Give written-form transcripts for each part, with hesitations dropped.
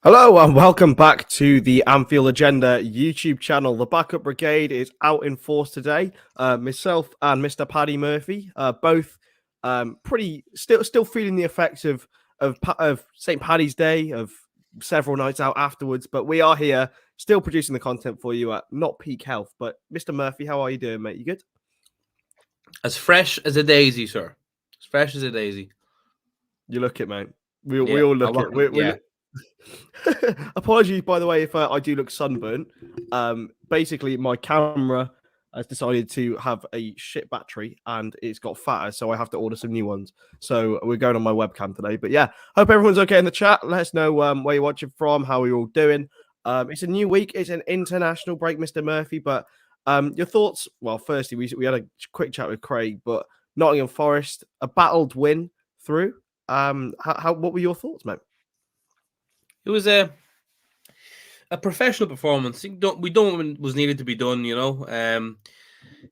Hello and welcome back to the Anfield Agenda YouTube channel. The backup brigade is out in force today. Myself and Mr. Paddy Murphy, both pretty still feeling the effects of St. Paddy's Day, of several nights out afterwards. But we are here, still producing the content for you at not peak health. But Mr. Murphy, how are you doing, mate? You good? As fresh as a daisy, sir. As fresh as a daisy. You look it, mate. We all look it. Yeah. Apologies, by the way, if I do look sunburnt. Basically, my camera has decided to have a shit battery and it's got fatter, so I have to order some new ones. So we're going on my webcam today. But yeah, hope everyone's okay in the chat. Let us know where you're watching from, how you're all doing. It's a new week. It's an international break, Mr. Murphy. But your thoughts? Well, firstly, we had a quick chat with Craig, but Nottingham Forest, a battled win through. What were your thoughts, mate? It was a professional performance. We done what was needed to be done, you know.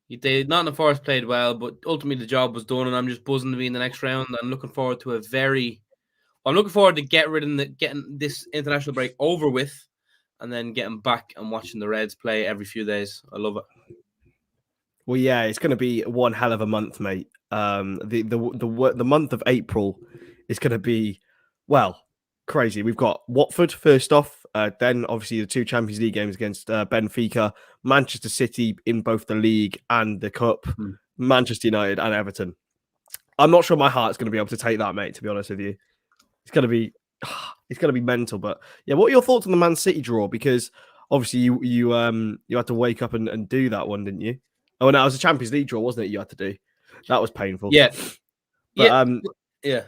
Nottingham Forest played well, but ultimately the job was done, and I'm just buzzing to be in the next round. I'm looking forward to I'm looking forward to getting this international break over with, and then getting back and watching the Reds play every few days. I love it. Well, yeah, it's going to be one hell of a month, mate. The month of April is going to be, well, crazy. We've got Watford first off, then obviously the two Champions League games against Benfica, Manchester City in both the league and the cup, Manchester United and Everton. I'm not sure my heart's going to be able to take that, mate. To be honest with you, it's going to be mental. But yeah, what are your thoughts on the Man City draw? Because obviously you had to wake up and do that one, didn't you? Oh, no, it was a Champions League draw, wasn't it? You had to do. That was painful. Yeah, but, yeah.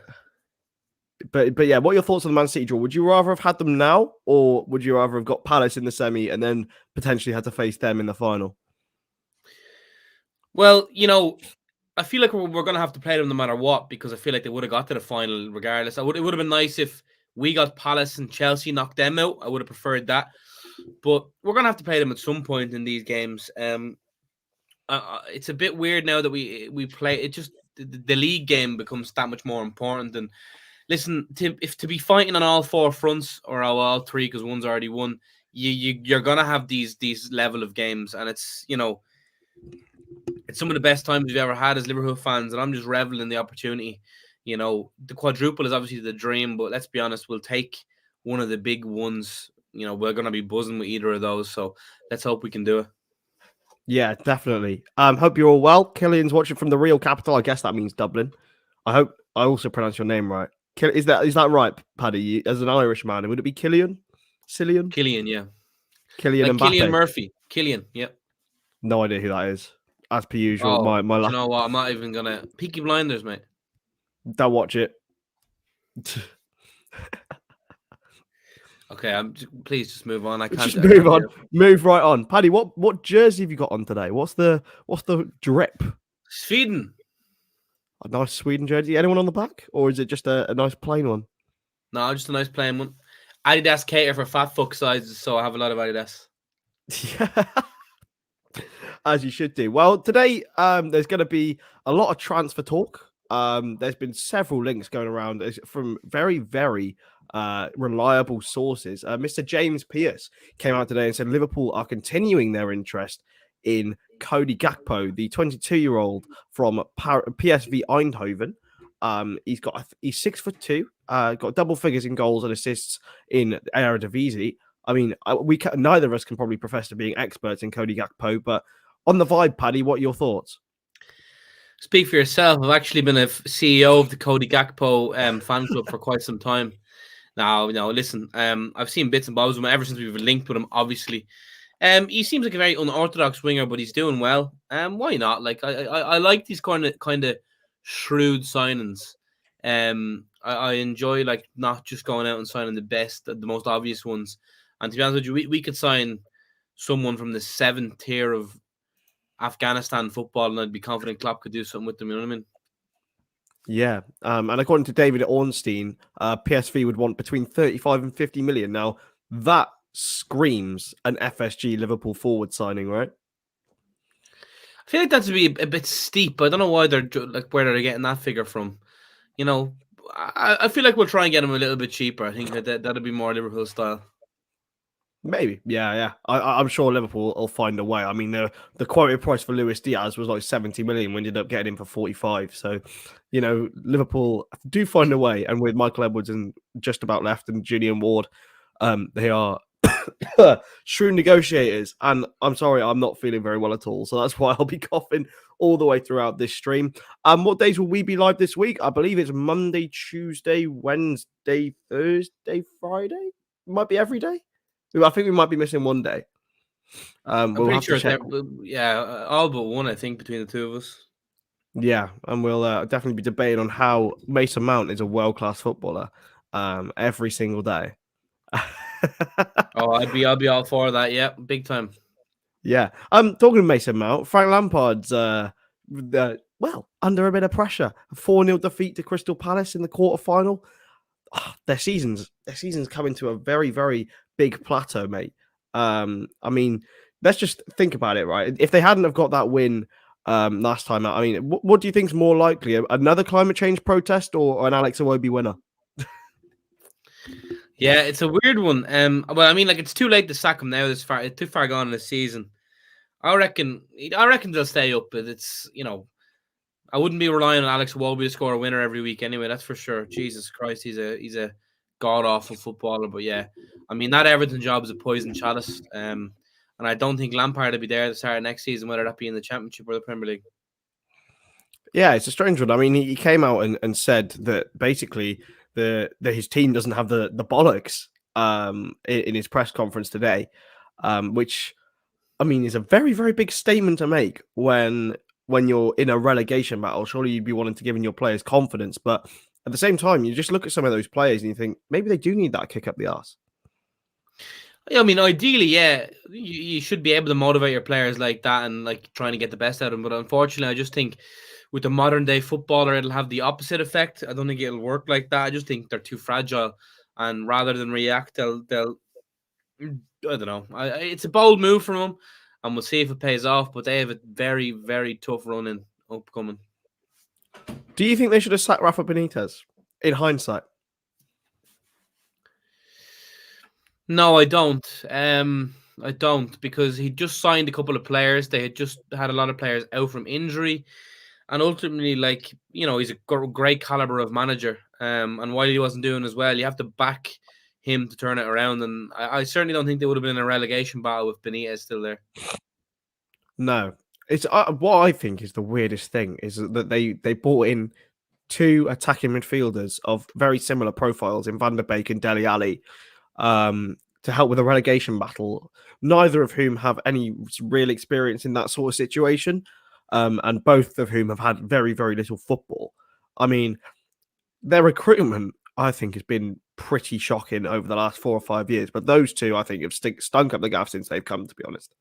But yeah, what are your thoughts on the Man City draw? Would you rather have had them now, or would you rather have got Palace in the semi and then potentially had to face them in the final? Well, you know, I feel like we're going to have to play them no matter what, because I feel like they would have got to the final regardless. It would have been nice if we got Palace and Chelsea knocked them out. I would have preferred that. But we're going to have to play them at some point in these games. It's a bit weird now that we play. It just the league game becomes that much more important. And listen, to be fighting on all four fronts, or all three, because one's already won, you're gonna have these level of games, and it's, you know, it's some of the best times we've ever had as Liverpool fans, and I'm just reveling in the opportunity. You know, the quadruple is obviously the dream, but let's be honest, we'll take one of the big ones. You know, we're gonna be buzzing with either of those, so let's hope we can do it. Yeah, definitely. Hope you're all well. Killian's watching from the real capital. I guess that means Dublin. I hope I also pronounce your name right. Is that right, Paddy? As an Irish man, would it be Killian? Killian, yeah. Killian Like Mbappe. Killian Murphy. Killian, yeah. No idea who that is. As per usual, Oh, my you know what? I'm not even gonna Peaky Blinders, mate. Don't watch it. Okay, please just move on. I can't just move on. Move right on. Paddy, what jersey have you got on today? What's the drip? Sweden. A nice Sweden jersey. Anyone on the back, or is it just a nice plain one? No, just a nice plain one. Adidas cater for fat fuck sizes, so I have a lot of Adidas. Yeah. As you should do. Well, today there's going to be a lot of transfer talk. There's been several links going around from very, very reliable sources. Mr. James Pierce came out today and said Liverpool are continuing their interest in Cody Gakpo, the 22-year-old from PSV Eindhoven. He's 6'2", got double figures in goals and assists in Eredivisie. I mean, neither of us can probably profess to being experts in Cody Gakpo, but on the vibe, Paddy, what are your thoughts? Speak for yourself. I've actually been a CEO of the Cody Gakpo fan club for quite some time. Now, listen, I've seen bits and bobs of him ever since we've linked with him, obviously. He seems like a very unorthodox winger, but he's doing well. Why not? Like, I like these kind of shrewd signings. I enjoy, like, not just going out and signing the most obvious ones. And to be honest with you, we could sign someone from the 7th tier of Afghanistan football, and I'd be confident Klopp could do something with them. You know what I mean? Yeah. And according to David Ornstein, PSV would want between 35 and 50 million. Now, that screams an FSG Liverpool forward signing, right? I feel like that's to be a bit steep. I don't know why where they're getting that figure from. You know, I feel like we'll try and get him a little bit cheaper. I think that'd be more Liverpool style. Maybe, yeah. I'm sure Liverpool will find a way. I mean, the quoted price for Luis Diaz was like 70 million. We ended up getting him for 45. So, Liverpool do find a way. And with Michael Edwards and just about left and Julian Ward, they are shrewd negotiators. And I'm sorry, I'm not feeling very well at all. So that's why I'll be coughing all the way throughout this stream. What days will we be live this week? I believe it's Monday, Tuesday, Wednesday, Thursday, Friday. Might be every day. I think we might be missing one day. I'm we'll pretty have sure to check. all but one, I think, between the two of us. Yeah, and we'll definitely be debating on how Mason Mount is a world-class footballer every single day. I'll be all for that. Yeah, big time. Yeah. Talking of Mason Mount, Frank Lampard's under a bit of pressure. A 4-0 defeat to Crystal Palace in the quarterfinal. Their season's coming to a very, very big plateau, mate. I mean, let's just think about it, right? If they hadn't have got that win last time out, I mean, what do you think is more likely? Another climate change protest or an Alex Iwobi winner? Yeah, it's a weird one. Well, I mean, like it's too late to sack him now. It's too far gone in the season. I reckon they'll stay up, but it's I wouldn't be relying on Alex Iwobi to score a winner every week anyway. That's for sure. Jesus Christ, he's a god awful footballer. But yeah, I mean that Everton job is a poison chalice. And I don't think Lampard will be there to start next season, whether that be in the Championship or the Premier League. Yeah, it's a strange one. I mean, he came out and said that basically that his team doesn't have the bollocks in his press conference today, which I mean is a very, very big statement to make when you're in a relegation battle. Surely you'd be wanting to give in your players confidence, but at the same time, you just look at some of those players and you think maybe they do need that kick up the arse. I mean, ideally, yeah, you should be able to motivate your players like that and like trying to get the best out of them. But unfortunately, I just think with the modern day footballer, it'll have the opposite effect. I don't think it'll work like that. I just think they're too fragile, and rather than react, they'll I don't know. It's a bold move from them, and we'll see if it pays off. But they have a very, very tough run in upcoming. Do you think they should have sacked Rafa Benitez in hindsight? No, I don't. I don't, because he just signed a couple of players. They had just had a lot of players out from injury, and ultimately, like he's a great caliber of manager. And while he wasn't doing as well, you have to back him to turn it around. And I certainly don't think they would have been in a relegation battle with Benitez still there. No, it's what I think is the weirdest thing is that they brought in two attacking midfielders of very similar profiles in Van der Beek and Dele Alli to help with a relegation battle, neither of whom have any real experience in that sort of situation, and both of whom have had very, very little football. I mean, their recruitment, I think, has been pretty shocking over the last 4 or 5 years, but those two, I think, have stunk up the gaff since they've come, to be honest.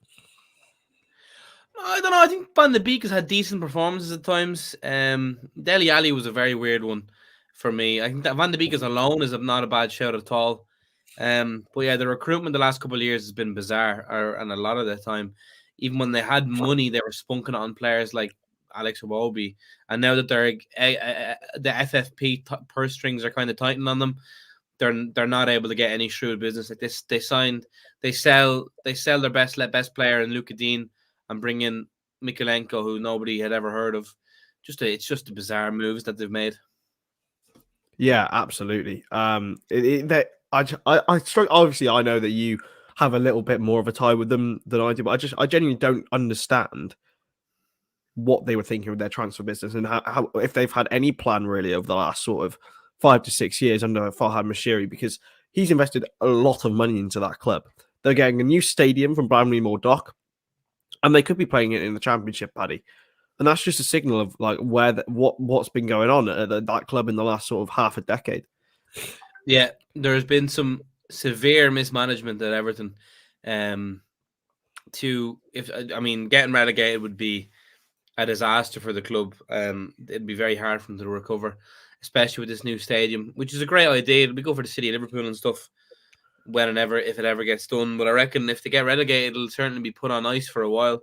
I don't know. I think Van der Beek has had decent performances at times. Dele Alli was a very weird one for me. I think that Van der Beek as alone is not a bad shout at all. But yeah, the recruitment the last couple of years has been bizarre, and a lot of the time, even when they had money, they were spunking it on players like Alex Iwobi. And now that they're the FFP purse strings are kind of tightening on them, they're not able to get any shrewd business like this. They sell their best player in Luka Dean and bring in Mikalenko, who nobody had ever heard of. It's just the bizarre moves that they've made. Yeah, absolutely. Obviously I know that you have a little bit more of a tie with them than I do, but I genuinely don't understand what they were thinking with their transfer business and how if they've had any plan really over the last sort of 5 to 6 years under Farhad Moshiri, because he's invested a lot of money into that club. They're getting a new stadium from Bramley Moor Dock, and they could be playing it in the Championship, Paddy. And that's just a signal of like what's been going on at that club in the last sort of half a decade. Yeah, there's been some severe mismanagement at Everton. Getting relegated would be a disaster for the club. It'd be very hard for them to recover, especially with this new stadium, which is a great idea. It'll be good for the city of Liverpool and stuff if it ever gets done. But I reckon if they get relegated, it'll certainly be put on ice for a while.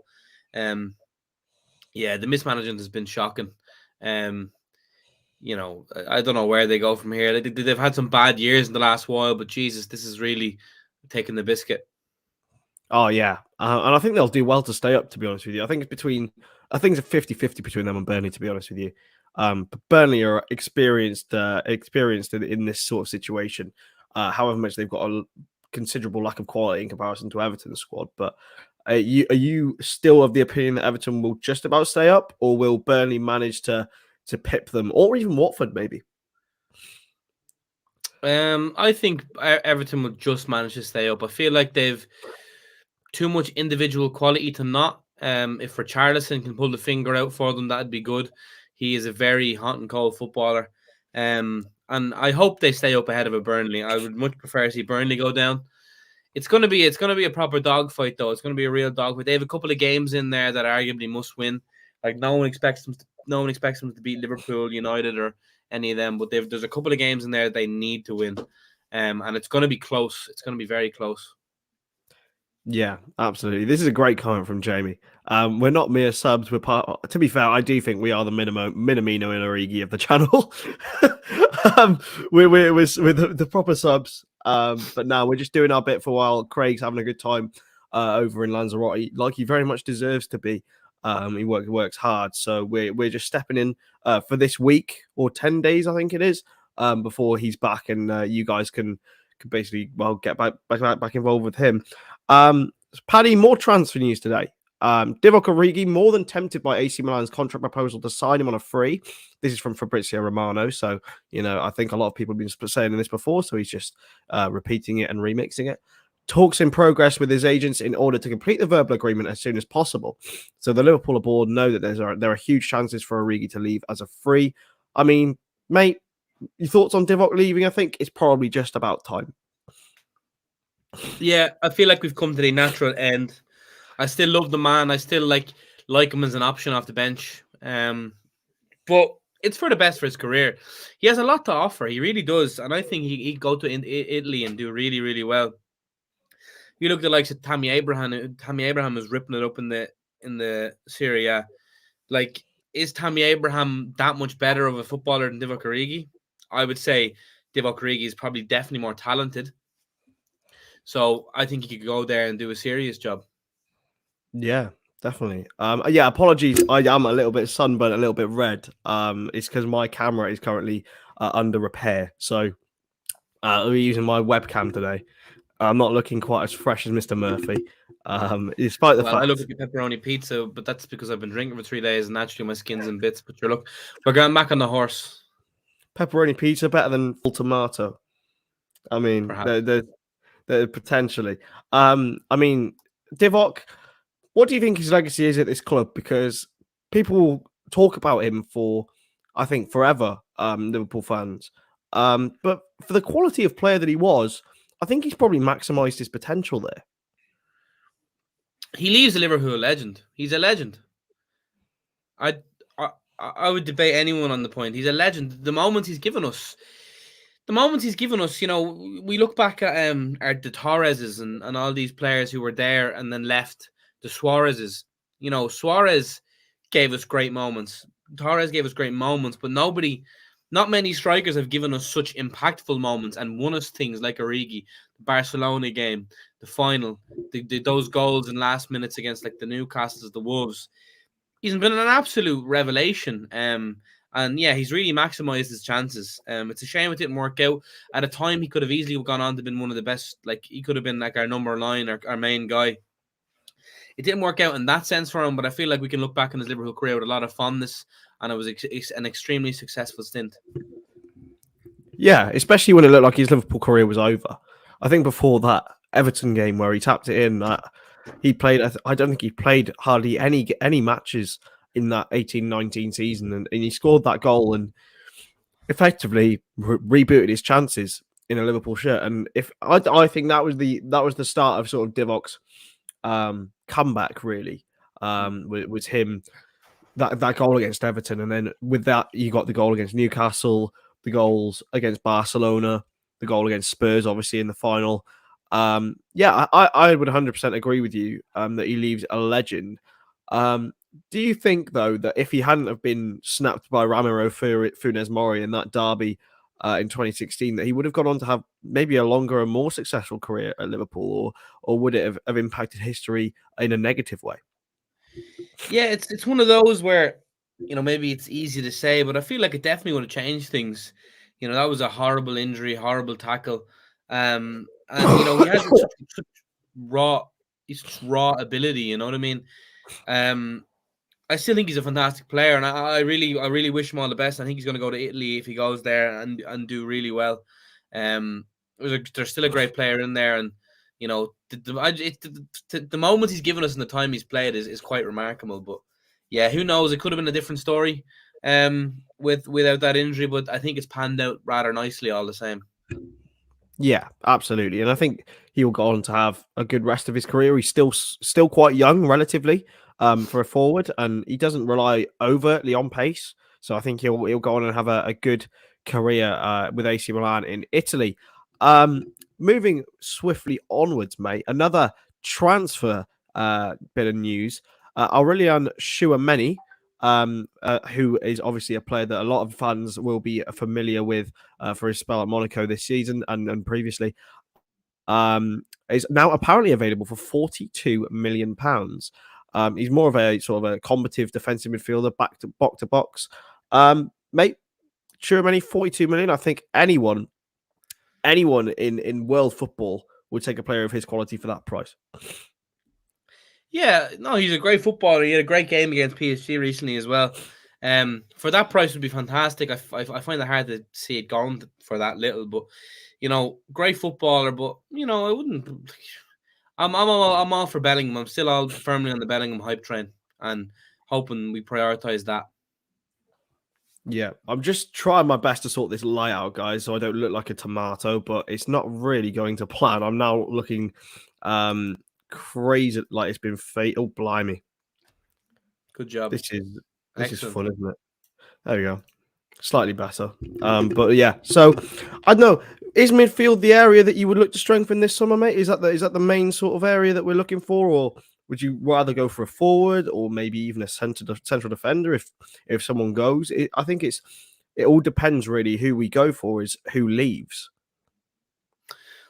Yeah, the mismanagement has been shocking. I don't know where they go from here. They've had some bad years in the last while, but Jesus, this is really taking the biscuit. Oh yeah, and I think they'll do well to stay up. To be honest with you, I think it's a 50-50 between them and Burnley. To be honest with you, but Burnley are experienced in this sort of situation. However much they've got a considerable lack of quality in comparison to Everton's squad. But are you still of the opinion that Everton will just about stay up, or will Burnley manage to pip them, or even Watford maybe? I think Everton will just manage to stay up. I feel like they've too much individual quality to not. If Richarlison can pull the finger out for them, that'd be good. He is a very hot and cold footballer. And I hope they stay up ahead of a Burnley. I would much prefer to see Burnley go down. It's gonna be a proper dogfight though. It's gonna be a real dogfight. They have a couple of games in there that arguably must win. Like no one expects them to beat Liverpool, United, or any of them. But there's a couple of games in there they need to win. And it's gonna be close. It's gonna be very close. Yeah, absolutely. This is a great comment from Jamie. We're not mere subs. We're part. To be fair, I do think we are the Minamino and Origi of the channel. We're the proper subs. But now we're just doing our bit for a while. Craig's having a good time over in Lanzarote, like he very much deserves to be. He works hard, so we're just stepping in for this week or 10 days, I think it is, before he's back, and you guys can basically get back involved with him. Paddy, more transfer news today. Divock Origi more than tempted by AC Milan's contract proposal to sign him on a free. This is from Fabrizio Romano. So, I think a lot of people have been saying this before. So he's just repeating it and remixing it. Talks in progress with his agents in order to complete the verbal agreement as soon as possible. So the Liverpool board know that there are huge chances for Origi to leave as a free. I mean, mate, your thoughts on Divock leaving? I think it's probably just about time. Yeah, I feel like we've come to the natural end. I still love the man. I still like him as an option off the bench. But it's for the best for his career. He has a lot to offer. He really does, and I think he'd go to Italy and do really, really well. You look at the likes of Tammy Abraham. Tammy Abraham was ripping it up in the Serie A. Like, is Tammy Abraham that much better of a footballer than Divock Origi? I would say Divock Origi is probably definitely more talented. So I think he could go there and do a serious job. Yeah, definitely. Yeah, apologies. I am a little bit sunburned, a little bit red. It's because my camera is currently under repair. So we're using my webcam today. I'm not looking quite as fresh as Mr. Murphy. Despite the Well, I fact. look at the pepperoni pizza, but that's because I've been drinking for 3 days and naturally my skin's in bits. But look, we're going back on the horse. Pepperoni pizza better than full tomato. I mean, Perhaps. they're potentially. I mean, Divock, what do you think his legacy is at this club? Because people talk about him for, I think, forever, Liverpool fans. But for the quality of player that he was, I think he's probably maximised his potential there. He leaves a Liverpool legend. He's a legend. I would debate anyone on the point. He's a legend. The moments he's given us, we look back at the Torreses and all these players who were there and then left. The Suarez's, Suarez gave us great moments. Torres gave us great moments, but not many strikers have given us such impactful moments and won us things like Origi, the Barcelona game, the final, those goals in last minutes against like the Newcastles, the Wolves. He's been an absolute revelation. And yeah, he's really maximized his chances. It's a shame it didn't work out. At a time, he could have easily gone on to been one of the best. Like, he could have been like our number 9, our main guy. It didn't work out in that sense for him, but I feel like we can look back on his Liverpool career with a lot of fondness, and it was an extremely successful stint. Yeah, especially when it looked like his Liverpool career was over. I think before that Everton game where he tapped it in, he played. I don't think he played hardly any matches in that 18-19 season, and he scored that goal and effectively rebooted his chances in a Liverpool shirt. And if I think that was the start of sort of Divock's comeback. Really, was him that goal against Everton, and then with that you got the goal against Newcastle, the goals against Barcelona, the goal against Spurs, obviously in the final. Yeah, I would 100% agree with you that he leaves a legend. Do you think though that if he hadn't have been snapped by Ramiro Funes Mori in that derby in 2016, that he would have gone on to have maybe a longer and more successful career at Liverpool, or would it have impacted history in a negative way? Yeah, it's one of those where, maybe it's easy to say, but I feel like it definitely would have changed things. That was a horrible injury, horrible tackle. And he has such raw, such raw ability. You know what I mean? I still think he's a fantastic player, and I really wish him all the best. I think he's going to go to Italy if he goes there and do really well. There's still a great player in there, and the moment he's given us and the time he's played is quite remarkable. But yeah, who knows? It could have been a different story without that injury, but I think it's panned out rather nicely all the same. Yeah, absolutely. And I think he'll go on to have a good rest of his career. He's still quite young, relatively, for a forward, and he doesn't rely overtly on pace. So I think he'll go on and have a good career with AC Milan in Italy. Moving swiftly onwards, mate. Another transfer bit of news. Aurelian Tchouameni, who is obviously a player that a lot of fans will be familiar with for his spell at Monaco this season and previously, is now apparently available for £42 million. He's more of a sort of a combative defensive midfielder, back to box. Mate, Tchouameni, 42 million. I think anyone in world football would take a player of his quality for that price. Yeah, no, he's a great footballer. He had a great game against PSG recently as well. For that price would be fantastic. I find it hard to see it going for that little, but great footballer. But I wouldn't. I'm all for Bellingham. I'm still all firmly on the Bellingham hype train and hoping we prioritize that. Yeah, I'm just trying my best to sort this lie out, guys, so I don't look like a tomato, but it's not really going to plan. I'm now looking crazy, like it's been fatal. Oh, blimey. Good job. This is fun, isn't it? There we go. Slightly better. But yeah, so I don't know. Is midfield the area that you would look to strengthen this summer, mate? Is that the main sort of area that we're looking for, or would you rather go for a forward or maybe even a central defender if someone goes? I think it all depends really who we go for is who leaves.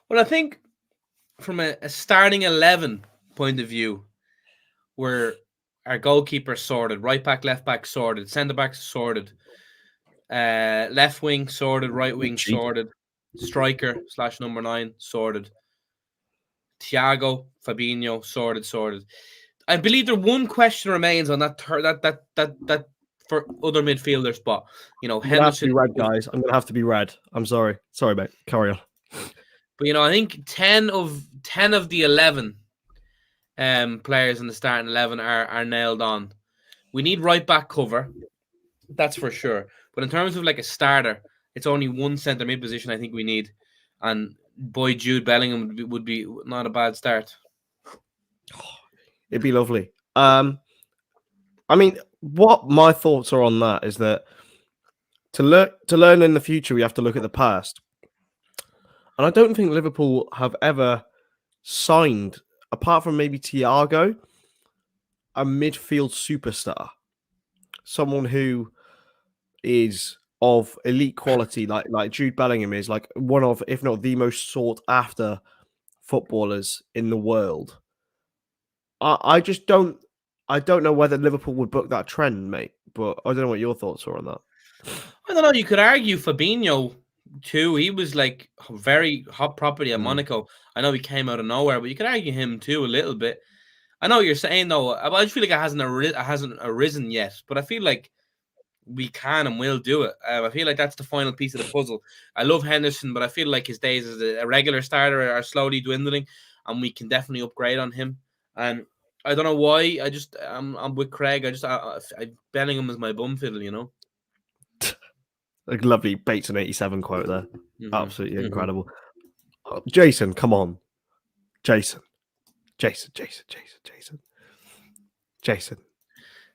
Well, I think from a starting 11 point of view, where our goalkeeper sorted, right back, left back sorted, centre back sorted, left wing sorted, right wing sorted, striker / number 9 sorted, Thiago, Fabinho sorted. I believe there one question remains on that that for other midfielder spot. Henderson. Red, guys. I'm gonna have to be red. I'm sorry, mate. Carry on. But I think 10 of the 11 players in the starting 11 are nailed on. We need right back cover, that's for sure. But in terms of like a starter, it's only one centre mid position I think we need, and boy, Jude Bellingham would be not a bad start. It'd be lovely. I mean, what my thoughts are on that is that to learn in the future, we have to look at the past. And I don't think Liverpool have ever signed, apart from maybe Thiago, a midfield superstar. Someone who is of elite quality, like Jude Bellingham is, like one of, if not the most sought after footballers in the world. I just don't know whether Liverpool would book that trend, mate. But I don't know what your thoughts are on that. I don't know. You could argue Fabinho too. He was like very hot property at Monaco. I know he came out of nowhere, but you could argue him too a little bit. I know what you're saying though. I just feel like it hasn't arisen yet. But I feel like we can and will do it. I feel like that's the final piece of the puzzle. I love Henderson, but I feel like his days as a regular starter are slowly dwindling, and we can definitely upgrade on him. And I don't know why. I'm with Craig. I Bellingham is my bum fiddle, A lovely Bates and 87 quote there. Absolutely incredible. Jason, come on. Jason.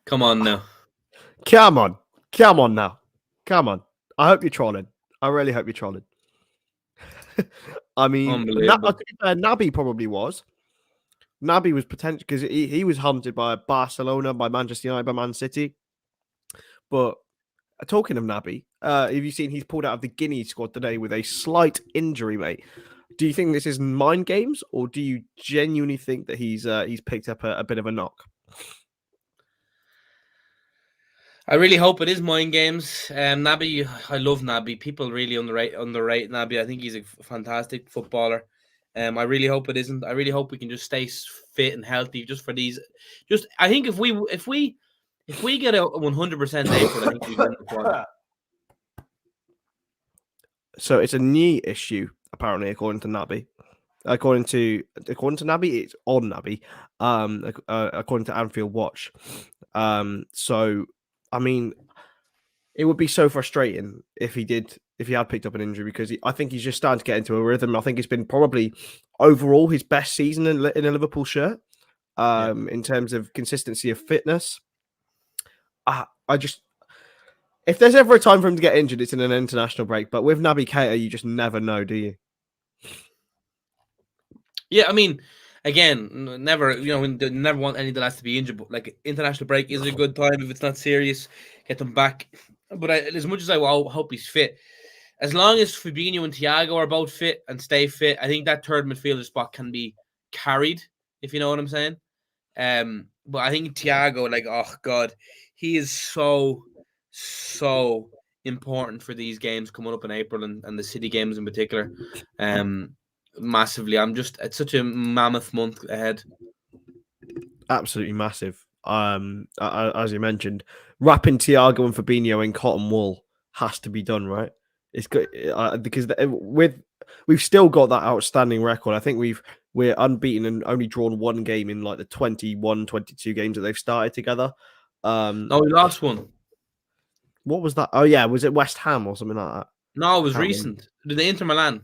Come on now. Come on now. Come on. I hope you're trolling. I really hope you're trolling. I mean, Naby probably was. Naby was potential because he was hunted by Barcelona, by Manchester United, by Man City. But talking of Naby, have you seen he's pulled out of the Guinea squad today with a slight injury, mate? Do you think this is mind games, or do you genuinely think that he's picked up a bit of a knock? I really hope it is mind games. Naby, I love Naby. People really underrate Naby. I think he's a fantastic footballer. I really hope it isn't. I really hope we can just stay fit and healthy just for these. I think if we get a 100% April, I think we win the quad. So it's a knee issue, apparently, according to Naby. According to Naby, it's on Naby. According to Anfield Watch. So I mean, it would be so frustrating if he had picked up an injury, because I think he's just starting to get into a rhythm. I think it's been probably overall his best season in a Liverpool shirt, in terms of consistency of fitness. If there's ever a time for him to get injured, it's in an international break. But with Naby Keita, you just never know, do you? Yeah, I mean, again, never want any of the lads to be injured, but like international break is a good time if it's not serious, get them back. But as much as I hope he's fit, as long as Fabinho and Thiago are both fit and stay fit, I think that third midfielder spot can be carried, if you know what I'm saying. But I think Thiago, like, oh God, he is so important for these games coming up in April and the City games in particular. Massively. It's such a mammoth month ahead. Absolutely massive. As you mentioned, wrapping Thiago and Fabinho in cotton wool has to be done, right? It's good because we've still got that outstanding record. I think we're unbeaten and only drawn one game in like the 21, 22 games that they've started together. No, we lost one. What was that? Oh yeah, was it West Ham or something like that? No, it was recent. The Inter Milan.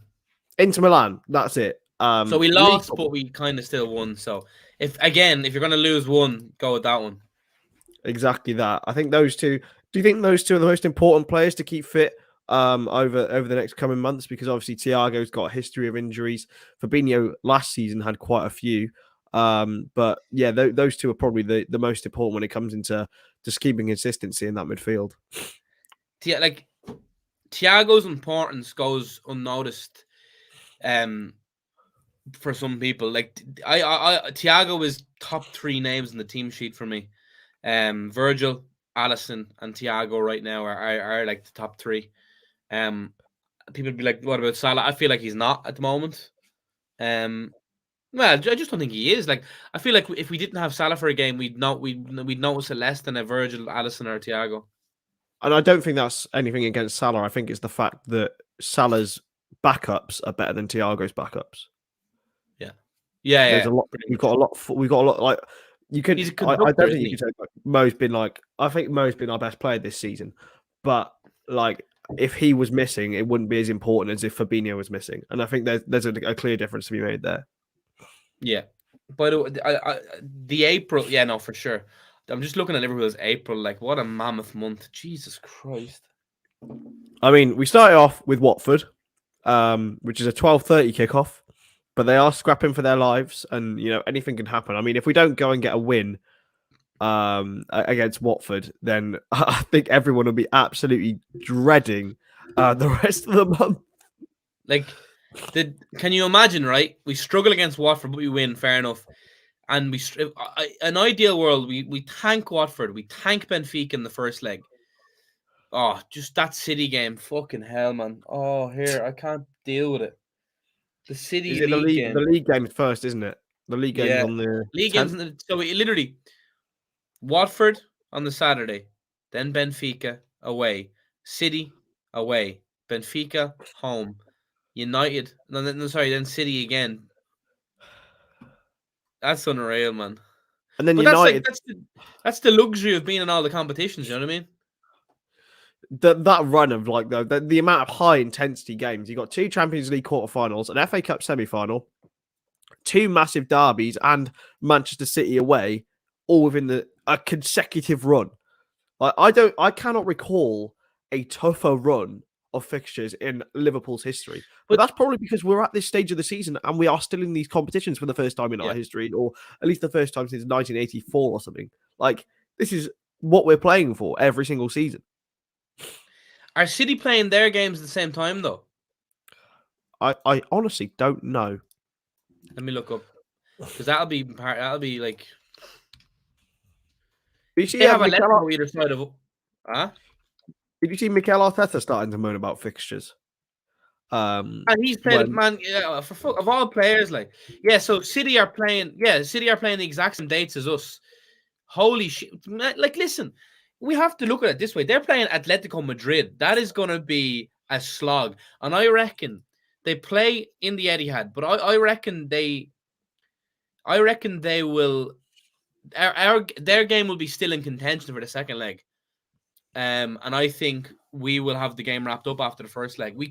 Inter Milan, that's it. So we lost, but we kind of still won. So if you're going to lose one, go with that one. Exactly that. I think those two. Do you think those two are the most important players to keep fit over the next coming months? Because obviously Thiago's got a history of injuries. Fabinho last season had quite a few. But yeah, those two are probably the most important when it comes into just keeping consistency in that midfield. Like Thiago's importance goes unnoticed. For some people, like Thiago is top 3 names in the team sheet for me. Virgil, Alisson, and Thiago right now are like the top 3. People be like, "What about Salah?" I feel like he's not at the moment. Well, I just don't think he is. Like, I feel like if we didn't have Salah for a game, we'd notice it less than a Virgil, Alisson, or Thiago. And I don't think that's anything against Salah. I think it's the fact that Salah's backups are better than Thiago's backups. Yeah. There's a lot. We've got a lot. Like you could. I don't think you could say like, Mo's been like. I think Mo's been our best player this season, but like if he was missing, it wouldn't be as important as if Fabinho was missing. And I think there's a clear difference to be made there. Yeah, but the April, yeah, no, for sure. I'm just looking at Liverpool's April. Like, what a mammoth month! Jesus Christ. I mean, we started off with Watford, which is a 12:30 kickoff. But they are scrapping for their lives, and anything can happen. I mean, if we don't go and get a win against Watford, then I think everyone will be absolutely dreading the rest of the month. Like, can you imagine? Right, we struggle against Watford, but we win. Fair enough. And an ideal world, we tank Watford, we tank Benfica in the first leg. Oh, just that City game, fucking hell, man. Oh, here I can't deal with it. The City league game. The league game first, isn't it? The league game's on the league games. So literally, Watford on the Saturday, then Benfica away, City away, Benfica home, United. Then City again. That's unreal, man. And then United. That's the luxury of being in all the competitions. You know what I mean? That run of like the amount of high intensity games. You got 2 Champions League quarterfinals, an FA Cup semi-final, 2 massive derbies, and Manchester City away, all within a consecutive run. Like I cannot recall a tougher run of fixtures in Liverpool's history. But But that's probably because we're at this stage of the season and we are still in these competitions for the first time in our yeah, history, or at least the first time since 1984 or something. Like, this is what we're playing for every single season. are City playing their games at the same time though? I honestly don't know. Let me look up because that'll be like Did you see they have Mikel? Atletico either side of. Huh? Did you see Mikel Arteta starting to moan about fixtures? And he's played, When man. Yeah, of all players, like yeah. So City are playing. Yeah, City are playing the exact same dates as us. Holy shit! Man, like, listen, we have to look at it this way. They're playing Atletico Madrid. That is going to be a slog, and I reckon they play in the Etihad. But I reckon they will. Their game will be still in contention for the second leg. And I think we will have the game wrapped up after the first leg. We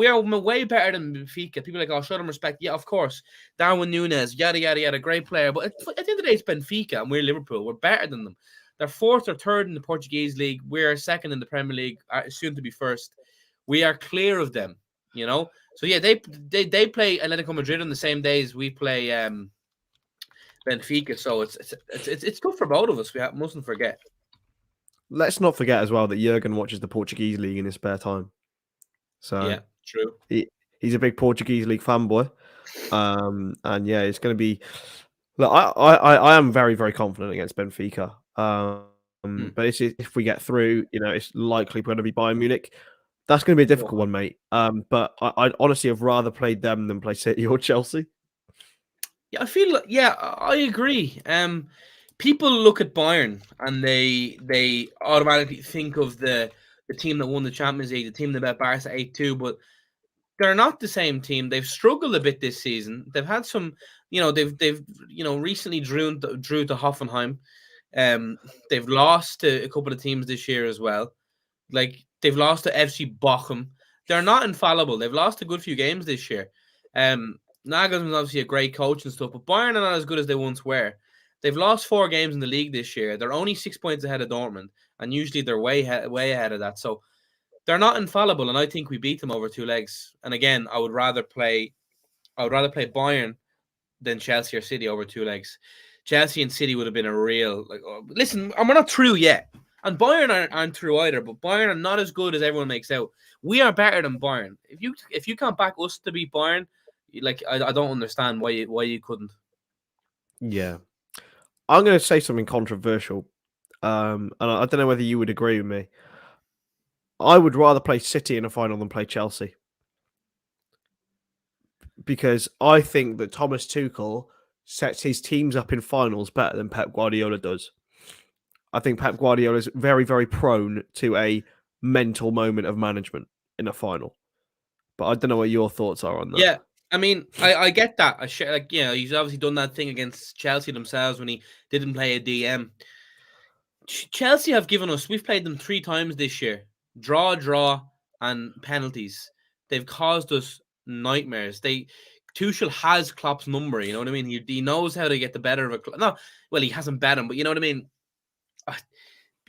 are way better than Benfica. People are like, oh, show them respect. Yeah, of course. Darwin Núñez, yada, yada, yada, great player. But at the end of the day, it's Benfica and we're Liverpool. We're better than them. They're fourth or third in the Portuguese league. We're second in the Premier League, soon to be first. We are clear of them, you know? So, yeah, they play Atletico Madrid on the same day as we play Benfica. So, it's tough for both of us. We mustn't forget. let's not forget as well that Jurgen watches the Portuguese league in his spare time. So Yeah, true. he's a big Portuguese league fanboy. And yeah, it's going to be. Look, I am very, very confident against Benfica. But if we get through, it's likely going to be Bayern Munich. That's going to be a difficult one, mate. But I'd honestly have rather played them than play City or Chelsea. Yeah, I feel like, yeah, I agree. People look at Bayern and they automatically think of the team that won the Champions League, the team that beat Barca 8-2, but they're not the same team. They've struggled a bit this season. They've had some, they've recently drew to Hoffenheim. They've lost to a couple of teams this year as well. Like, they've lost to FC Bochum. They're not infallible. They've lost a good few games this year. Nagelsmann's obviously a great coach and stuff, but Bayern are not as good as they once were. They've lost 4 games in the league this year. They're only 6 points ahead of Dortmund, and usually they're way ahead of that. So they're not infallible, and I think we beat them over 2 legs. And again, I would rather play Bayern than Chelsea or City over 2 legs. Chelsea and City would have been a real listen, and we're not through yet. And Bayern aren't through either, but Bayern are not as good as everyone makes out. We are better than Bayern. If you can't back us to beat Bayern, like I don't understand why you couldn't. Yeah, I'm going to say something controversial, and I don't know whether you would agree with me. I would rather play City in a final than play Chelsea, because I think that Thomas Tuchel sets his teams up in finals better than Pep Guardiola does. I think Pep Guardiola is very, very prone to a mental moment of management in a final. But I don't know what your thoughts are on that. Yeah, I mean, I get that. He's obviously done that thing against Chelsea themselves when he didn't play a DM. Chelsea have given us, we've played them 3 times this year. Draw, and penalties. They've caused us nightmares. Tuchel has Klopp's number, you know what I mean? He knows how to get the better of a no, well, he hasn't bet him, but you know what I mean?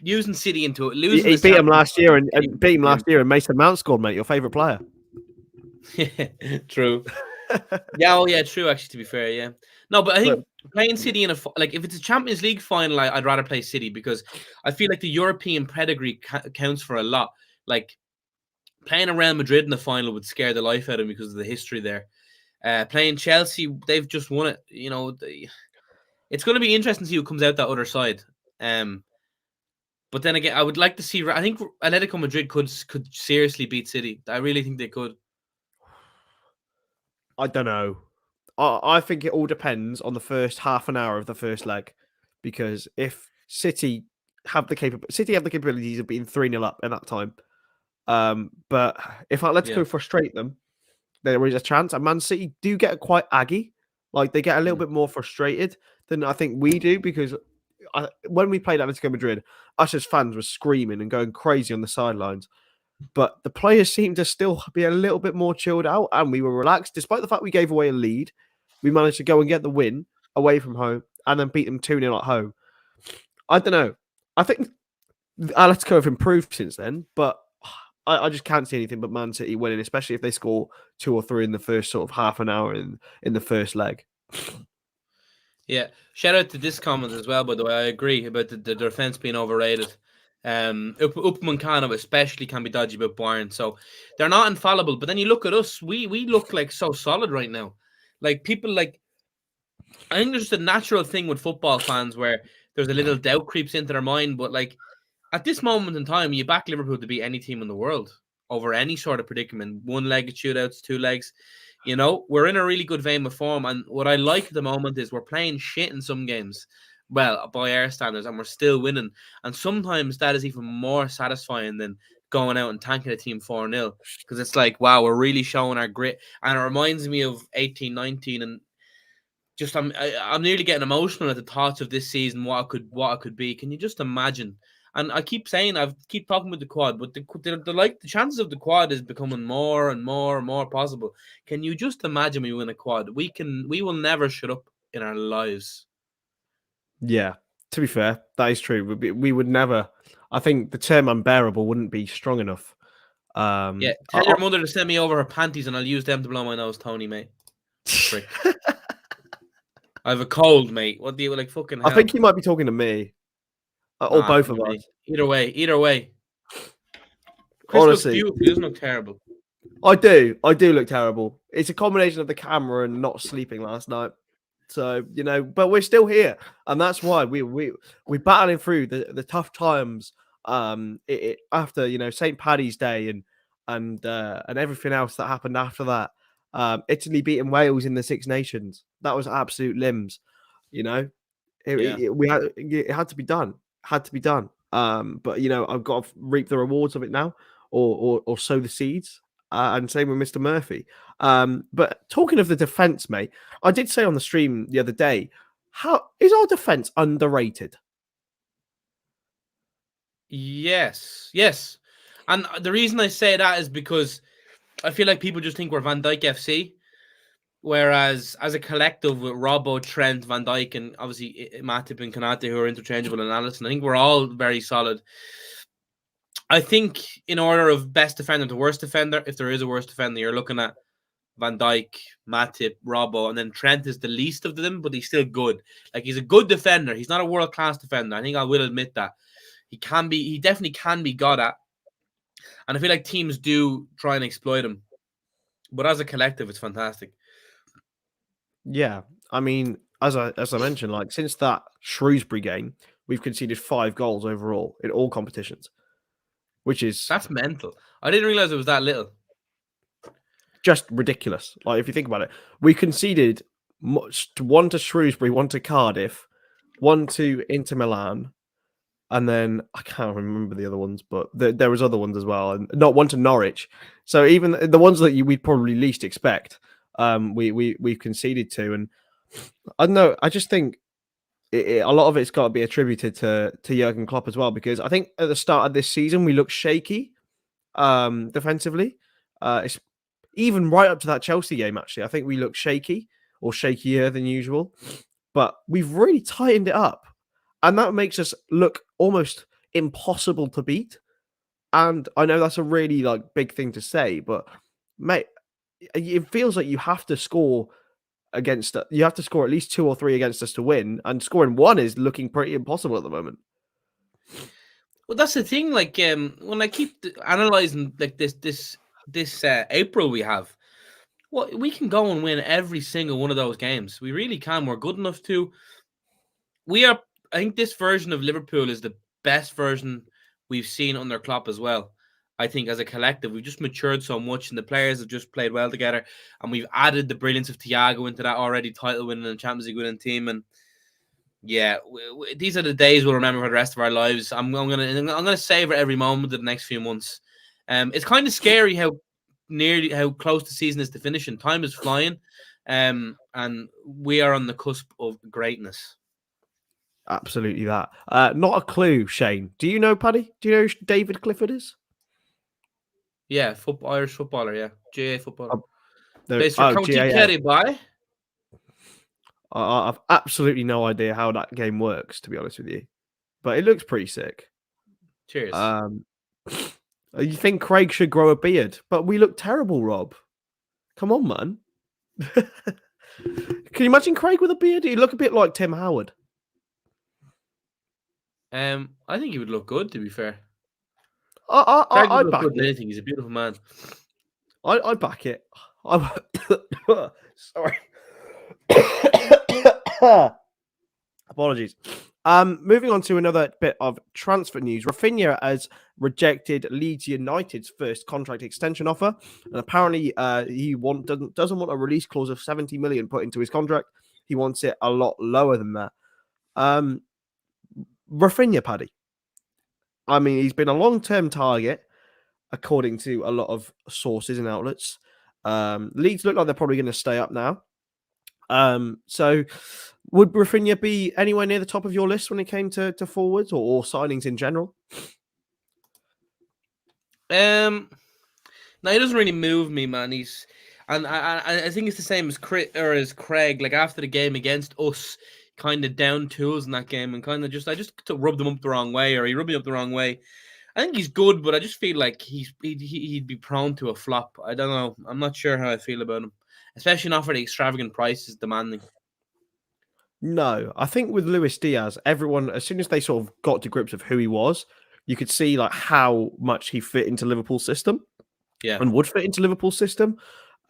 Using City into it, losing. He beat him last year and beat him last year, and Mason Mount scored, mate. Your favourite player. True. Yeah, true. Actually, to be fair, yeah. No, but I think playing City in if it's a Champions League final, I'd rather play City because I feel like the European pedigree counts for a lot. Like playing a Real Madrid in the final would scare the life out of me because of the history there. Playing Chelsea, they've just won it. It's going to be interesting to see who comes out that other side. But then again, I would like to see. I think Atletico Madrid could seriously beat City. I really think they could. I don't know. I think it all depends on the first half an hour of the first leg, because if City have the capabilities of being 3-0 up in that time, but if Atletico frustrate them, there is a chance. And Man City do get quite aggy, like they get a little bit more frustrated than I think we do, because when we played Atletico Madrid, us as fans were screaming and going crazy on the sidelines. But the players seemed to still be a little bit more chilled out, and we were relaxed. Despite the fact we gave away a lead, we managed to go and get the win away from home and then beat them 2-0 at home. I don't know. I think Atletico have improved since then, but I just can't see anything but Man City winning, especially if they score 2 or 3 in the first sort of half an hour in the first leg. Yeah, shout out to this comment as well. By the way, I agree about the defense being overrated. Upamecano especially can be dodgy about Bayern, so they're not infallible. But then you look at us; we look like so solid right now. Like people like, I think there's just a natural thing with football fans where there's a little doubt creeps into their mind. But like at this moment in time, you back Liverpool to beat any team in the world over any sort of predicament. One-legged shootouts, two legs. You know, we're in a really good vein of form. And what I like at the moment is we're playing shit in some games, well, by our standards, and we're still winning. And sometimes that is even more satisfying than going out and tanking a team 4-0. Because it's like, wow, we're really showing our grit. And it reminds me of 18, 19, and just I'm nearly getting emotional at the thoughts of this season, what it could be. Can you just imagine? And I keep saying, I keep talking with the quad, but the chances of the quad is becoming more and more and more possible. Can you just imagine we win a quad? We will never shut up in our lives. Yeah, to be fair, that is true. We would never. I think the term unbearable wouldn't be strong enough. Yeah, tell your mother to send me over her panties, and I'll use them to blow my nose, Tony, mate. Prick. I have a cold, mate. What do you like? Fucking hell. I think you might be talking to me, or both of us. Either way. Chris looks Honestly, beautiful. He doesn't look terrible. I do look terrible. It's a combination of the camera and not sleeping last night. So, you know, but we're still here, and that's why we're battling through the tough times. After, you know, St. Paddy's Day and everything else that happened after that. Italy beating Wales in the Six Nations. That was absolute limbs. You know, it had to be done. Had to be done. But you know, I've got to reap the rewards of it now, or sow the seeds. And same with Mr. Murphy. But talking of the defense, mate, I did say on the stream the other day, how is our defense underrated? Yes. And the reason I say that is because I feel like people just think we're Van Dijk FC, whereas as a collective with Robbo, Trent, Van Dijk, and obviously Matip and Konate, who are interchangeable, and Alisson, I think we're all very solid. I think in order of best defender to worst defender, if there is a worst defender, you're looking at Van Dijk, Matip, Robbo, and then Trent is the least of them, but he's still good. Like, he's a good defender. He's not a world-class defender. I think I will admit that. He definitely can be got at. And I feel like teams do try and exploit him. But as a collective, it's fantastic. Yeah. I mean, as I mentioned, like since that Shrewsbury game, we've conceded 5 goals overall in all competitions. That's mental. I didn't realize it was that little. Just ridiculous. Like if you think about it, we conceded 1 to Shrewsbury, 1 to Cardiff, 1 to Inter Milan, and then I can't remember the other ones, but there was other ones as well, and not 1 to Norwich. So even the ones that we'd probably least expect, we've conceded to, and I don't know. I just think a lot of it's got to be attributed to Jurgen Klopp as well, because I think at the start of this season we looked shaky defensively. It's even right up to that Chelsea game, actually. I think we looked shaky or shakier than usual, but we've really tightened it up, and that makes us look almost impossible to beat. And I know that's a really like big thing to say, but mate, it feels like you have to score you have to score at least 2 or 3 against us to win, and scoring 1 is looking pretty impossible at the moment. Well, that's the thing. Like, when I keep analyzing like this April we have, well, we can go and win every single one of those games. We really can. We're good enough to. I think this version of Liverpool is the best version we've seen under Klopp as well. I think as a collective, we've just matured so much, and the players have just played well together. And we've added the brilliance of Thiago into that already title-winning and Champions League winning team. And yeah, these are the days we'll remember for the rest of our lives. I'm gonna savor every moment of the next few months. It's kind of scary how close the season is to finishing. Time is flying, and we are on the cusp of greatness. Absolutely that. Not a clue, Shane. Do you know, Paddy? Do you know who David Clifford is? Yeah, Irish footballer, yeah. GA footballer. Plays for County Kerry, boy. I've absolutely no idea how that game works, to be honest with you. But it looks pretty sick. Cheers. You think Craig should grow a beard, but we look terrible, Rob. Come on, man. Can you imagine Craig with a beard? He'd look a bit like Tim Howard. I think he would look good, to be fair. Craig would I'd look back good in it. anything. He's a beautiful man. I'd back it. Sorry. Apologies. Moving on to another bit of transfer news. Rafinha has rejected Leeds United's first contract extension offer, and apparently he doesn't want a release clause of 70 million put into his contract. He wants it a lot lower than that. Rafinha, Paddy. I mean, he's been a long-term target, according to a lot of sources and outlets. Leeds look like they're probably going to stay up now. So would Rafinha be anywhere near the top of your list when it came to forwards or signings in general? No, he doesn't really move me, man. I think it's the same as Craig. Like after the game against us, kind of down tools in that game, and I just rubbed him up the wrong way, or he rubbed me up the wrong way. I think he's good, but I just feel like he'd be prone to a flop. I don't know. I'm not sure how I feel about him, especially not for the extravagant prices demanding. No, I think with Luis Diaz, everyone, as soon as they sort of got to grips with who he was, you could see like how much he fit into Liverpool's system, and would fit into Liverpool's system.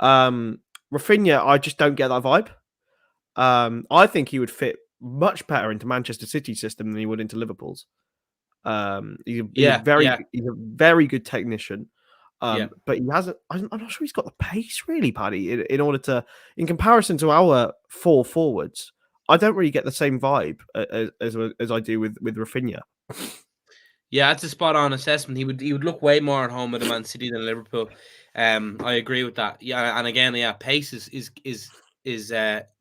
Rafinha, I just don't get that vibe. I think he would fit much better into Manchester City's system than he would into Liverpool's. He's a very good technician. But he hasn't. I'm not sure he's got the pace, really, Paddy. In order to, in comparison to our four forwards, I don't really get the same vibe as I do with Rafinha. Yeah, that's a spot on assessment. He would look way more at home with Man City than Liverpool. I agree with that. Yeah, and again, pace is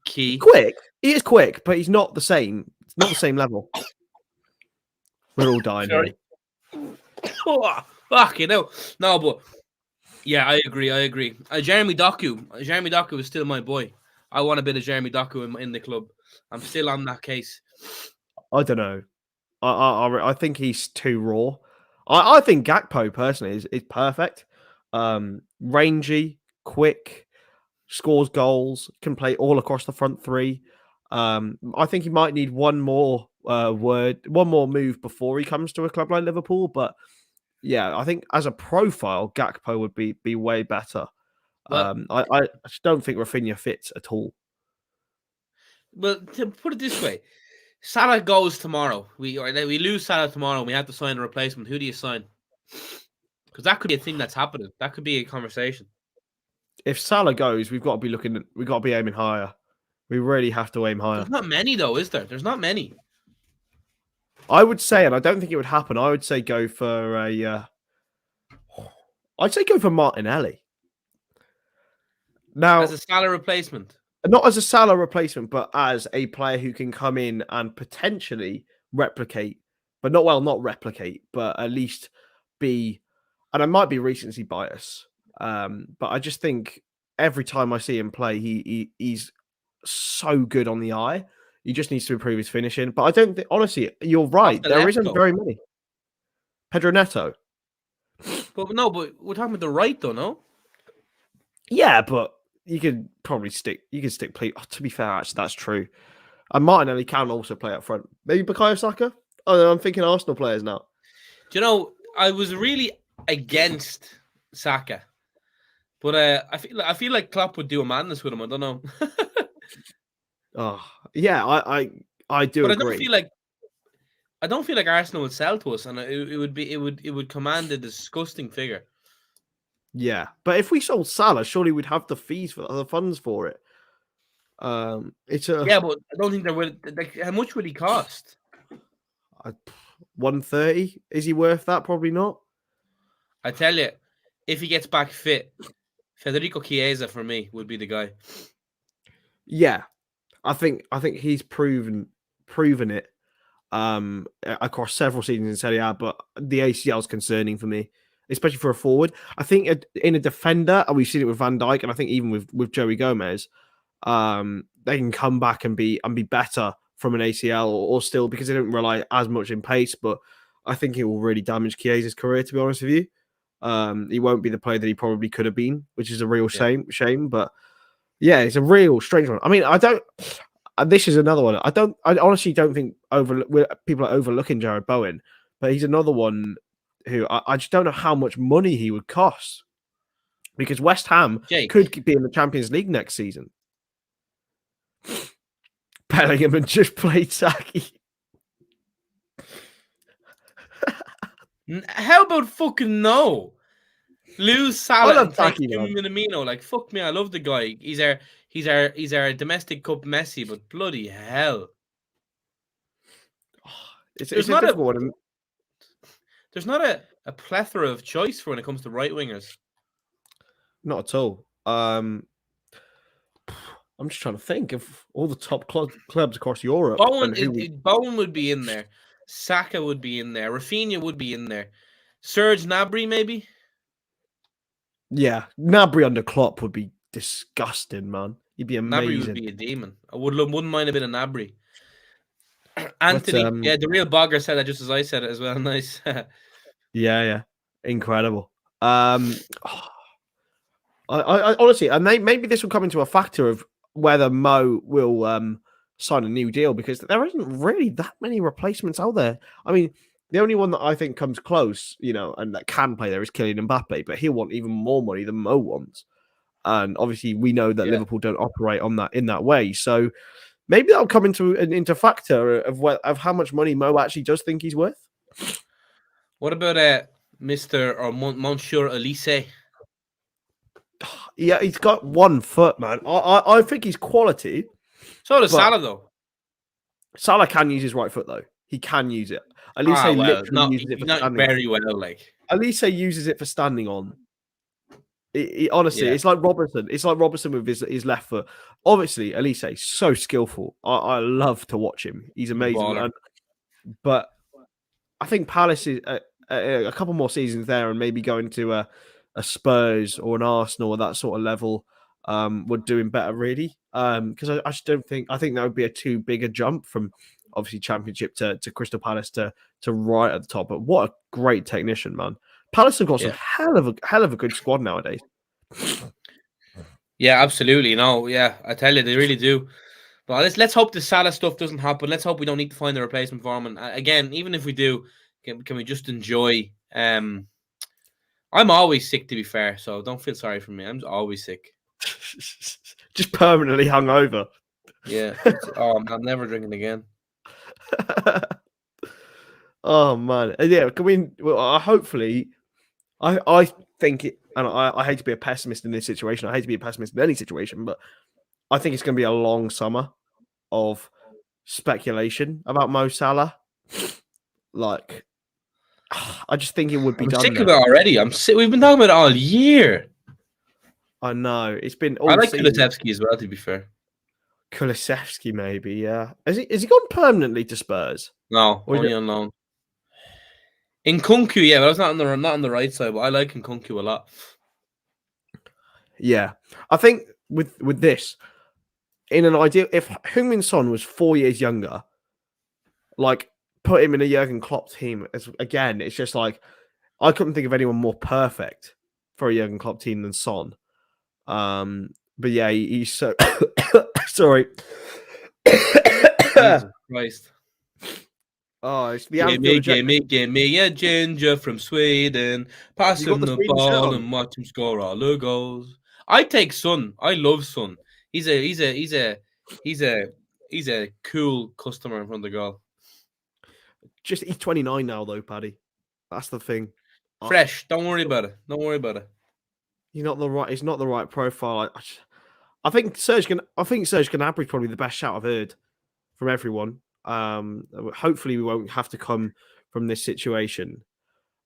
key. Quick, he is quick, but he's not the same. It's not the same level. We're all dying. Sorry. Fuck, no, but yeah, I agree. Jeremy Doku is still my boy. I want a bit of Jeremy Doku in the club. I'm still on that case. I don't know. I think he's too raw. I think Gakpo personally is perfect. Rangy, quick, scores goals, can play all across the front three. I think he might need one more move before he comes to a club like Liverpool. But yeah, I think as a profile, Gakpo would be way better. Well, I just don't think Rafinha fits at all. Well, to put it this way, Salah goes tomorrow. We lose Salah tomorrow, and we have to sign a replacement. Who do you sign? Because that could be a thing that's happening. That could be a conversation. If Salah goes, we've got to be aiming higher. We really have to aim higher. There's not many though, is there? There's not many. I would say, and I don't think it would happen. I would say go for I'd say go for Martinelli. Now, as a Salah replacement. Not as a Salah replacement, but as a player who can come in and potentially replicate, but not replicate, but at least be, and I might be recency bias, but I just think every time I see him play, he's so good on the eye. He just needs to improve his finishing. But I don't think, honestly, you're right. There isn't very many. Pedro Neto. But we're talking about the right though, no? Yeah, but you could probably stick. You could stick. Play. Oh, to be fair, actually, that's true. And Martinelli can also play up front. Maybe Bukayo Saka. Oh, I'm thinking Arsenal players now. Do you know? I was really against Saka, but I feel like Klopp would do a madness with him. I don't know. Oh yeah, I do. But agree. I don't feel like Arsenal would sell to us, and it would command a disgusting figure. Yeah, but if we sold Salah, surely we'd have the fees for the funds for it. Yeah, but I don't think there would. Like, how much would he cost? 130. Is he worth that? Probably not. I tell you, if he gets back fit, Federico Chiesa for me would be the guy. Yeah, I think he's proven it across several seasons in Serie A, but the ACL is concerning for me, especially for a forward. I think in a defender, and we've seen it with Van Dijk, and I think even with Joey Gomez, they can come back and be better from an ACL or still, because they don't rely as much in pace. But I think it will really damage Chiesa's career, to be honest with you. He won't be the player that he probably could have been, which is a real shame. But yeah, it's a real strange one. I mean, I don't. This is another one. I honestly don't think people are overlooking Jared Bowen, but he's another one who I just don't know how much money he would cost, because West Ham could be in the Champions League next season. Bellingham and just played Saki. How about fucking no? Lose Salah and take Minamino. Like, fuck me, I love the guy. He's our domestic cup Messi, but bloody hell. It's a difficult one. There's not a plethora of choice for when it comes to right wingers. Not at all. I'm just trying to think of all the top clubs across Europe. Bowen would be in there. Saka would be in there. Rafinha would be in there. Serge Gnabry, maybe? Gnabry under Klopp would be disgusting, man. He'd be amazing. Gnabry would be a demon. I wouldn't mind a bit of Gnabry. Anthony, the real bogger said that just as I said it as well. Nice. Yeah. Incredible. I honestly, and maybe this will come into a factor of whether Mo will sign a new deal, because there isn't really that many replacements out there. I mean, the only one that I think comes close, and that can play there is Kylian Mbappe, but he'll want even more money than Mo wants. And obviously, we know that Liverpool don't operate in that way. So maybe that'll come into factor of how much money Mo actually does think he's worth. What about Mr. or Monsieur Elise? Yeah, he's got 1 foot, man. I think he's quality. So does Salah, though. Salah can use his right foot, though. He can use it. Elise uses it for standing very well, like. Elise uses it for standing on. Honestly, it's like Robertson. It's like Robertson with his left foot. Obviously, Elise is so skillful. I love to watch him. He's amazing. But I think Palace is a couple more seasons there, and maybe going to a Spurs or an Arsenal or that sort of level would do him better, really. Because I just don't think that would be a too big a jump from obviously Championship to Crystal Palace to right at the top. But what a great technician, man. Palace have got some hell of a good squad nowadays. Yeah, absolutely. No, yeah, I tell you, they really do. But let's hope the Salah stuff doesn't happen. Let's hope we don't need to find a replacement for him. And again, even if we do, can we just enjoy? I'm always sick, to be fair, so don't feel sorry for me. I'm always sick. Just permanently hungover. Yeah. I'm never drinking again. Oh man, yeah. Can we? Well, hopefully, I think it, and I hate to be a pessimist in this situation. I hate to be a pessimist in any situation, but I think it's going to be a long summer of speculation about Mo Salah. Like, I just think it would be done. I'm sick of it already. We've been talking about it all year. I know it's been. I like Kulusevski as well, to be fair. Kulusevski, maybe, yeah. Has he gone permanently to Spurs? No, only on loan. Nkunku, yeah, but I was not on the right side, but I like Nkunku a lot. Yeah, I think with this, in an ideal, if Heung-min Son was 4 years younger, like put him in a Jurgen Klopp team, again, it's just like I couldn't think of anyone more perfect for a Jurgen Klopp team than Son. But yeah, he's so sorry. Jesus Christ. Oh, it's the give me a ginger from Sweden. Pass him the ball and watch him score all the goals. I take Son. I love Son. He's a cool customer in front of the goal. Just he's 29 now, though, Paddy. That's the thing. Fresh. Don't worry about it. Don't worry about it. He's not the right profile. I think Serge Gnabry is probably the best shout I've heard from everyone. Hopefully we won't have to come from this situation.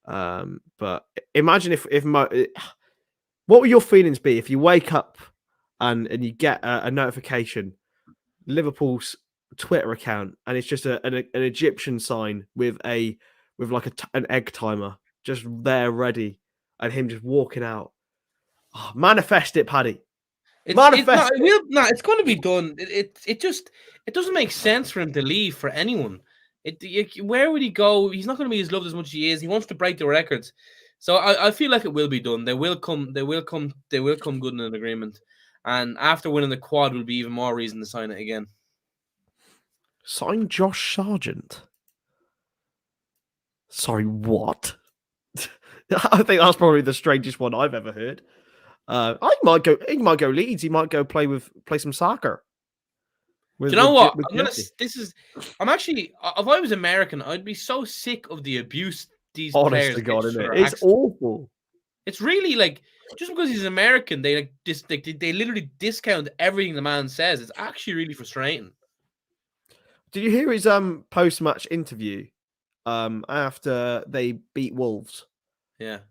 But imagine if Mo, what would your feelings be if you wake up and you get a notification, Liverpool's Twitter account, and it's just an Egyptian sign with an egg timer just there ready, and him just walking out. Oh, manifest it, Paddy. It's going to be done. It doesn't make sense for him to leave for anyone. Where would he go? He's not going to be as loved as much as he is. He wants to break the records. So I feel like it will be done. They will come good in an agreement. And after winning the quad will be even more reason to sign it again. Sign Josh Sargent. Sorry, what? I think that's probably the strangest one I've ever heard. He might go Leeds. He might go play some soccer. Do you know what? I'm actually, if I was American, I'd be so sick of the abuse these players get for their it's awful. It's really like, just because he's American, they literally discount everything the man says. It's actually really frustrating. Did you hear his post-match interview after they beat Wolves? Yeah.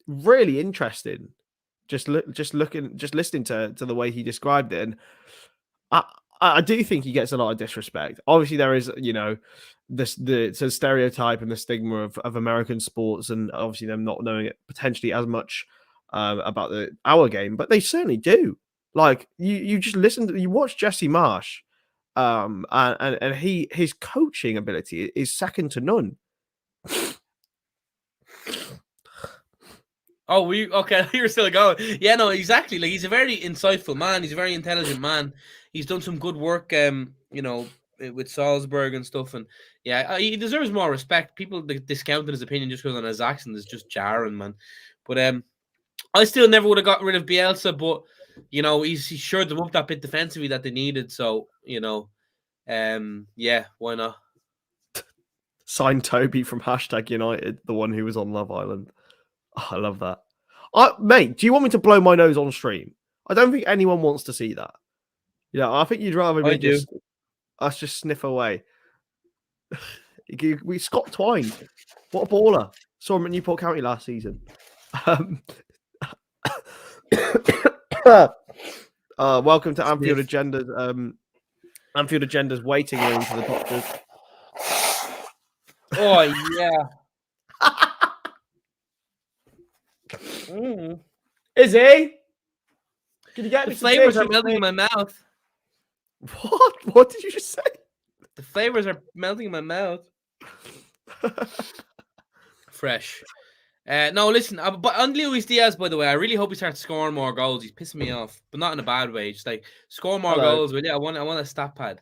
Really interesting. Just listening to the way he described it, and I do think he gets a lot of disrespect. Obviously, there is, the stereotype and the stigma of American sports, and obviously them not knowing it potentially as much about our game, but they certainly do. Like you just you watch Jesse Marsh, and his coaching ability is second to none. Oh, okay? You're still going. Yeah, no, exactly. Like, he's a very insightful man. He's a very intelligent man. He's done some good work, with Salzburg and stuff. And yeah, he deserves more respect. People discounting his opinion just because of his accent is just jarring, man. But I still never would have got rid of Bielsa, but he shored them up that bit defensively that they needed. So yeah, why not? Sign Toby from #United, the one who was on Love Island. Oh, I love that. Mate, do you want me to blow my nose on stream? I don't think anyone wants to see that. I think you'd rather me us just sniff away. We Scott Twine. What a baller. Saw him at Newport County last season. Welcome to Anfield Agenda's waiting room for the doctors. Oh, yeah. Is he? Can you get the flavors are melting in my mouth? What did you just say? The flavors are melting in my mouth. Fresh. No, listen. But on Luis Diaz, by the way, I really hope he starts scoring more goals. He's pissing me off, but not in a bad way. Just like score more goals, will you? I want a stat pad.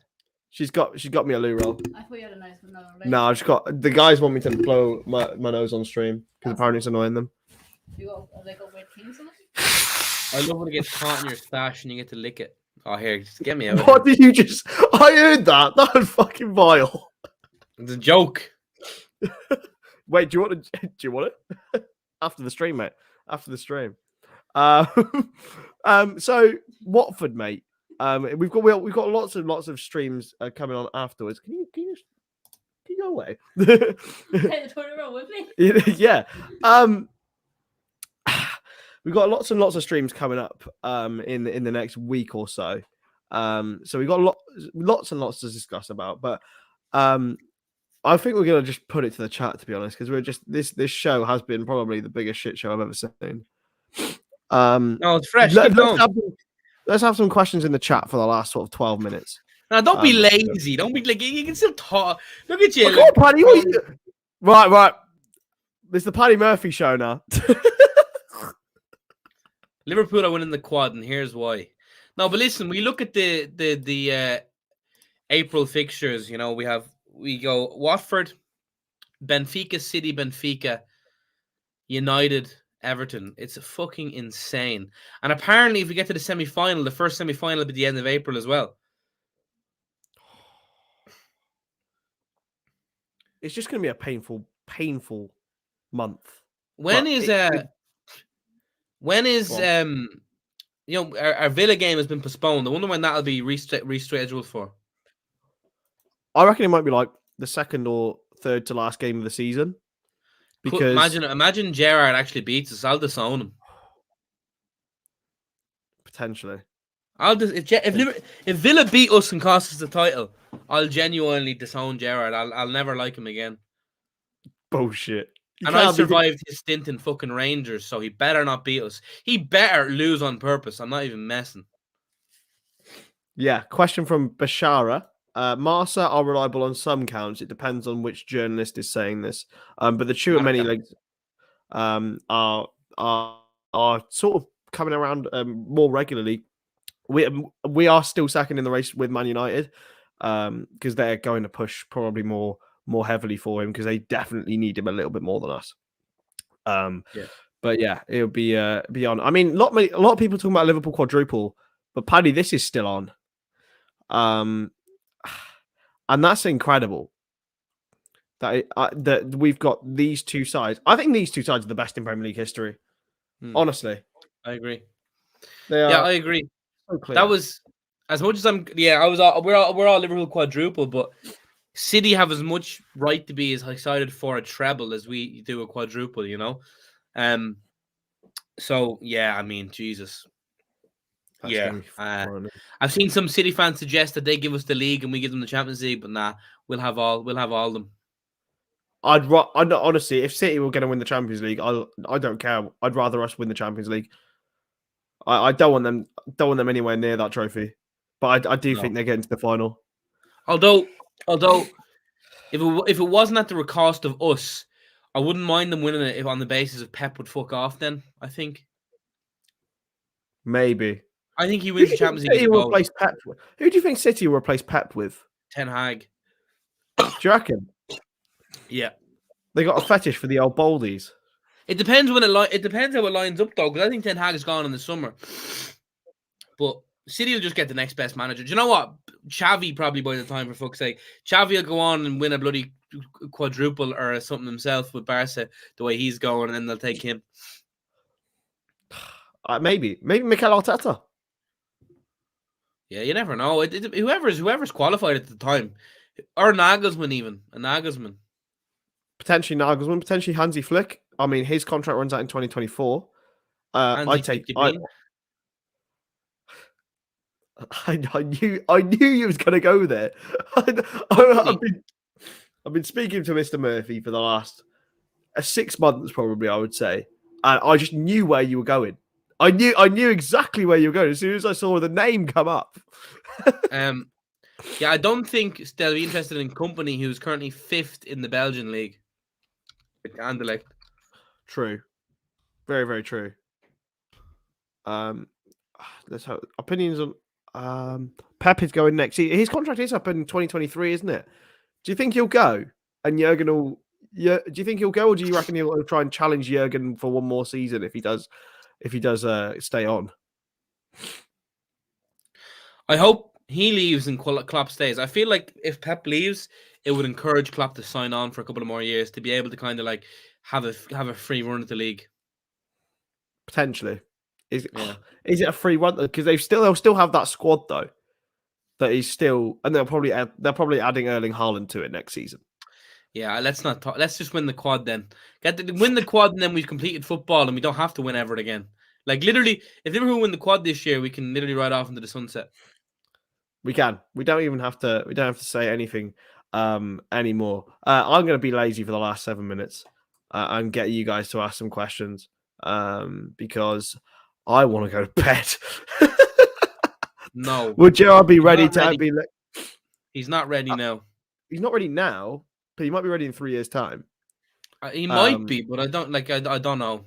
She's got me a loo roll. I thought you had a nice one. No, I just got the guys want me to blow my nose on stream because apparently it's annoying them. You got weird things on it? I love when it gets caught in your stash and you get to lick it. Oh, here, just get me out. What did you just? I heard that. That was fucking vile. It's a joke. Wait, do you want it? After the stream, mate. After the stream. So Watford, mate. We've got lots and lots of streams coming on afterwards. Can you go away? Take the toilet roll with me. Yeah. We've got lots and lots of streams coming up in the next week or so. So we've got lots and lots to discuss about. But I think we're gonna just put it to the chat, to be honest, because we're just this show has been probably the biggest shit show I've ever seen. No, it's fresh. Let's have some questions in the chat for the last sort of 12 minutes. Now, don't be lazy. Don't be like, you can still talk. Look at you. Come on, Paddy. What are you doing? Right. It's the Paddy Murphy show now. Liverpool are winning the quad, and here's why. No, but listen, we look at the April fixtures. We go Watford, Benfica, City, Benfica, United, Everton. It's fucking insane. And apparently, if we get to the semi-final, the first semi-final will be the end of April as well. It's just going to be a painful month. When is our Villa game has been postponed? I wonder when that'll be rescheduled for. I reckon it might be like the second or third to last game of the season. Because imagine Gerrard actually beats us. I'll disown him. Potentially. If Villa beat us and cost us the title, I'll genuinely disown Gerrard. I'll never like him again. Bullshit. And I survived his stint in fucking Rangers, so he better not beat us. He better lose on purpose. I'm not even messing. Yeah. Question from Bashara. Marsa are reliable on some counts. It depends on which journalist is saying this. But the two at many legs. are sort of coming around more regularly. We are still second in the race with Man United because they're going to push probably more heavily for him because they definitely need him a little bit more than us. Yeah. But yeah, it'll be on. I mean, a lot of people talking about Liverpool quadruple, but Paddy, this is still on. And that's incredible. That we've got these two sides. I think these two sides are the best in Premier League history. Honestly, I agree. they are. Yeah, I agree. So clear. That was as much as I'm. Yeah, I was. We're all Liverpool quadruple, but City have as much right to be as excited for a treble as we do a quadruple. You know, So yeah, I mean, Jesus. That's Yeah, gonna be fun. I've seen some City fans suggest that they give us the league and we give them the Champions League, but nah, we'll have all of them. I'd honestly, if City were going to win the Champions League, I don't care. I'd rather us win the Champions League. I don't want them anywhere near that trophy, but I do think they're getting to the final. Although if it wasn't at the cost of us, I wouldn't mind them winning it if on the basis of Pep would fuck off. Then I think maybe. I think he wins the Champions League. Replace Pep. Who do you think City will replace Pep with? Ten Hag. Do you reckon? Yeah, they got a fetish for the old boldies. It depends it depends how it lines up though, because I think Ten Hag is gone in the summer. But City will just get the next best manager. Do you know what? Xavi probably by the time, for fuck's sake. Xavi will go on and win a bloody quadruple or something himself with Barca the way he's going, and then they'll take him. Maybe Mikel Arteta. Yeah, you never know. Whoever's qualified at the time, or Nagelsmann even a Nagelsmann. Potentially Nagelsmann, potentially Hansi Flick. I mean, his contract runs out in 2024. I knew you was gonna go there. I've been speaking to Mr. Murphy for the last 6 months, probably, I would say, and I just knew where you were going. I knew exactly where you were going as soon as I saw the name come up. Yeah, I don't think they'll be interested in Company, who's currently 5th in the Belgian league. Anderlecht. True, very, very true. Let's hope opinions on Pep is going next. His contract is up in 2023, isn't it? Do you think he'll go? And Jurgen will. Do you think he'll go, or do you reckon he'll try and challenge Jurgen for one more season if he does stay on? I hope he leaves and Klopp stays. I feel like if Pep leaves, it would encourage Klopp to sign on for a couple of more years to be able to kind of like have a free run at the league. Potentially. Is it a free run? Because they'll still have that squad though. That is still, and they're probably adding Erling Haaland to it next season. Yeah, let's not talk. Let's just win the quad then. Win the quad, and then we've completed football, and we don't have to win ever again. Like literally, if Liverpool win the quad this year, we can literally ride off into the sunset. We can. We don't even have to. We don't have to say anything anymore. I'm going to be lazy for the last 7 minutes and get you guys to ask some questions because I want to go to bed. No. Would Gerard be ready to be? He's not ready now. He's not ready now, but he might be ready in 3 years' time. He might be, but I don't like. I don't know.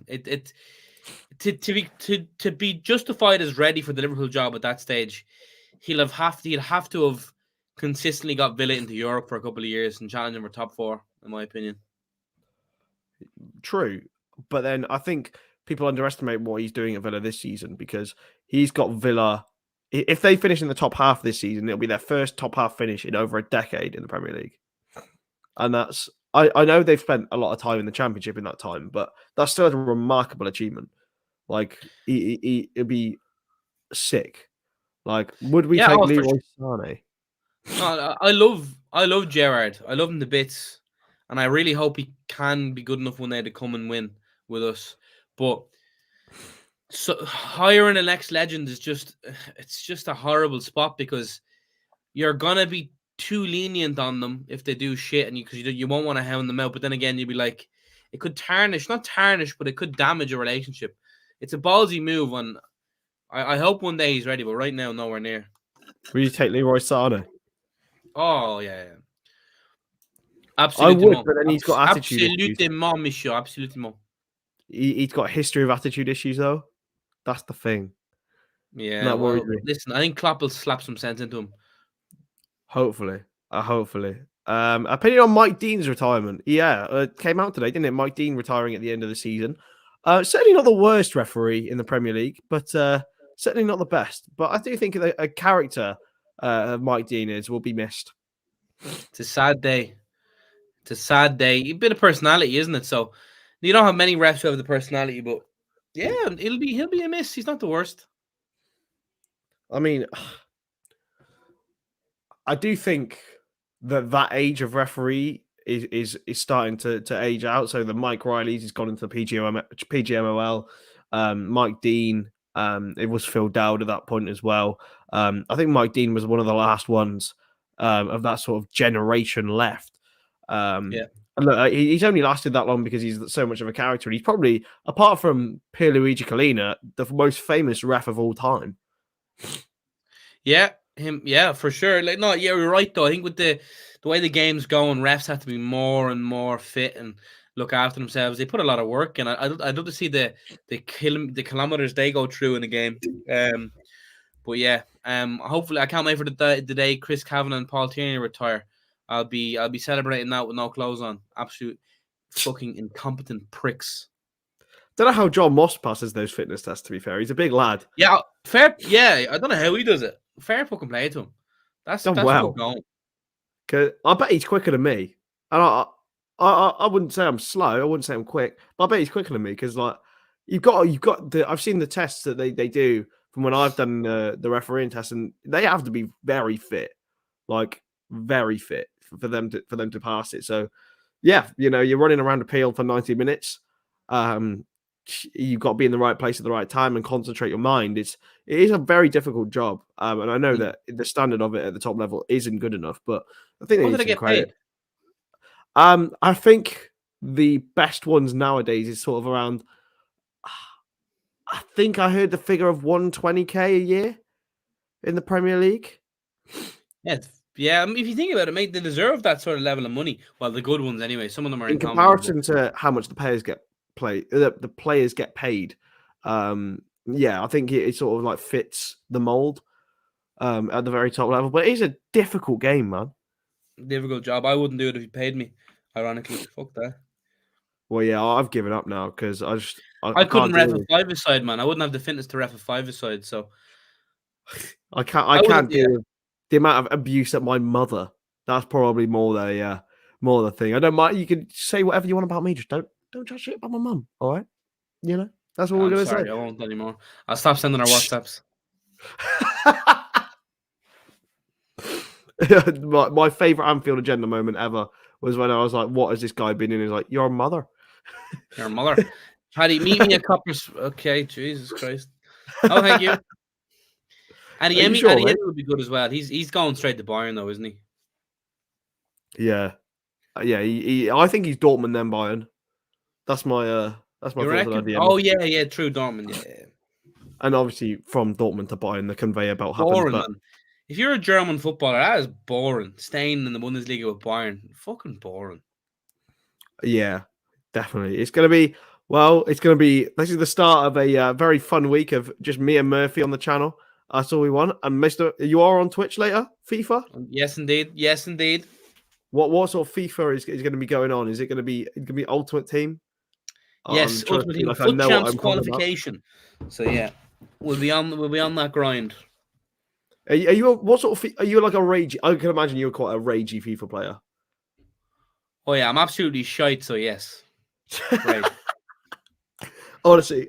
To be justified as ready for the Liverpool job at that stage, he'd have to have consistently got Villa into Europe for a couple of years and challenging for top 4, in my opinion. True, but then I think people underestimate what he's doing at Villa this season because he's got Villa. If they finish in the top half this season, it'll be their first top half finish in over a decade in the Premier League. And that's, I know they've spent a lot of time in the Championship in that time, but that's still a remarkable achievement. Like, it'd be sick. Like, would we take Leroy Sané? I love Gerrard. I love him to bits. And I really hope he can be good enough one day to come and win with us. But so hiring the next legend is just a horrible spot because you're gonna be too lenient on them if they do shit, and you won't want to hound them out. But then again, you'd be like, it could not tarnish, but it could damage a relationship. It's a ballsy move, and I hope one day he's ready. But right now, nowhere near. Will you take Leroy Sané? Oh yeah. Absolutely. I would, but then he's got attitude. Absolument, monsieur. Absolument. He's got a history of attitude issues, though. That's the thing. Yeah, And that worries well, me. listen, I think Klopp will slap some sense into him. Hopefully. Hopefully. Opinion on Mike Dean's retirement. Yeah, came out today, didn't it? Mike Dean retiring at the end of the season. Certainly not the worst referee in the Premier League, but certainly not the best. But I do think a character Mike Dean will be missed. It's a sad day. It's a sad day. He's a bit of personality, isn't it? So you don't have many refs who have the personality, but yeah, he'll be a miss. He's not the worst. I mean, I do think that age of referee is starting to age out. So the Mike Riley's has gone into the PGMOL. Mike Dean, it was Phil Dowd at that point as well. I think Mike Dean was one of the last ones of that sort of generation left. Yeah. And look, he's only lasted that long because he's so much of a character. He's probably, apart from Pierluigi Collina, the most famous ref of all time. Yeah, him. Yeah, for sure. Like, no, yeah, you're right though. I think with the way the game's going, refs have to be more and more fit and look after themselves. They put a lot of work in. I'd love to see the kilometers they go through in the game. But yeah, hopefully I can't wait for the day Chris Kavanagh and Paul Tierney retire. I'll be celebrating that with no clothes on. Absolute fucking incompetent pricks. Don't know how John Moss passes those fitness tests, to be fair. He's a big lad. Yeah, fair. Yeah, I don't know how he does it. Fair fucking play to him. That's well. Good going. Cause I bet he's quicker than me. And I wouldn't say I'm slow. I wouldn't say I'm quick. But I bet he's quicker than me because like you've got I've seen the tests that they do from when I've done the refereeing test, and they have to be very fit, like very fit for them to pass it. So yeah, you're running around a field for 90 minutes. You've got to be in the right place at the right time and concentrate your mind. It is a very difficult job, and I know that the standard of it at the top level isn't good enough. But I think What did I get paid? I think the best ones nowadays is sort of around. I think I heard the figure of 120k a year in the Premier League. Yeah. I mean, if you think about it, mate, they deserve that sort of level of money. Well, the good ones anyway. Some of them are in comparison to how much the players get the players get paid. Yeah, I think it sort of like fits the mold at the very top level. But it is a difficult game, man. Difficult job. I wouldn't do it if you paid me. Ironically, fuck that. Well, yeah, I've given up now because I couldn't ref a five-a-side, man. I wouldn't have the fitness to ref a five-a-side, so I can't do the amount of abuse at my mother. That's probably more the thing. I don't mind. You can say whatever you want about me. Just don't chat shit about my mum. All right, that's what we're gonna say. I won't anymore. I'll stop sending her WhatsApps. my favorite Anfield agenda moment ever was when I was like, "What has this guy been in?" He's like, "Your mother." Your mother. Paddy, meet me a couple. Okay, Jesus Christ. Oh, thank you. And Adeyemi would be good as well. He's going straight to Bayern though, isn't he? Yeah. I think he's Dortmund then Bayern. That's my thoughts on Adeyemi. Oh yeah, true, Dortmund. Yeah. And obviously from Dortmund to Bayern, the conveyor belt happens. Boring, man. If you're a German footballer, that is boring. Staying in the Bundesliga with Bayern, fucking boring. Yeah, definitely. It's gonna be this is the start of a very fun week of just me and Murphy on the channel. That's all we want. And Mr. You are on Twitch later, FIFA? Yes, indeed. What sort of FIFA is going to be going on? Is it going to be Ultimate Team? Yes, Ultimate Team. Foot Champs qualification. So yeah, we'll be on that grind. Are you what sort of? Are you like a ragey? I can imagine you're quite a ragey FIFA player. Oh yeah, I'm absolutely shite. So yes, right. Honestly,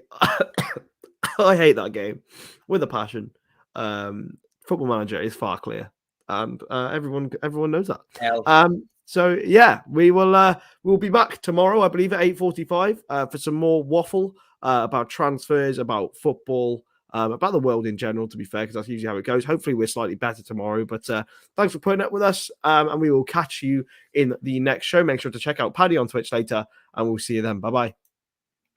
I hate that game with a passion. Football Manager is far clear, and everyone knows that. So yeah, we'll be back tomorrow, I believe, at 8:45 for some more waffle about transfers, about football, about the world in general. To be fair, because that's usually how it goes. Hopefully, we're slightly better tomorrow. But thanks for putting up with us, and we will catch you in the next show. Make sure to check out Paddy on Twitch later, and we'll see you then. Bye bye.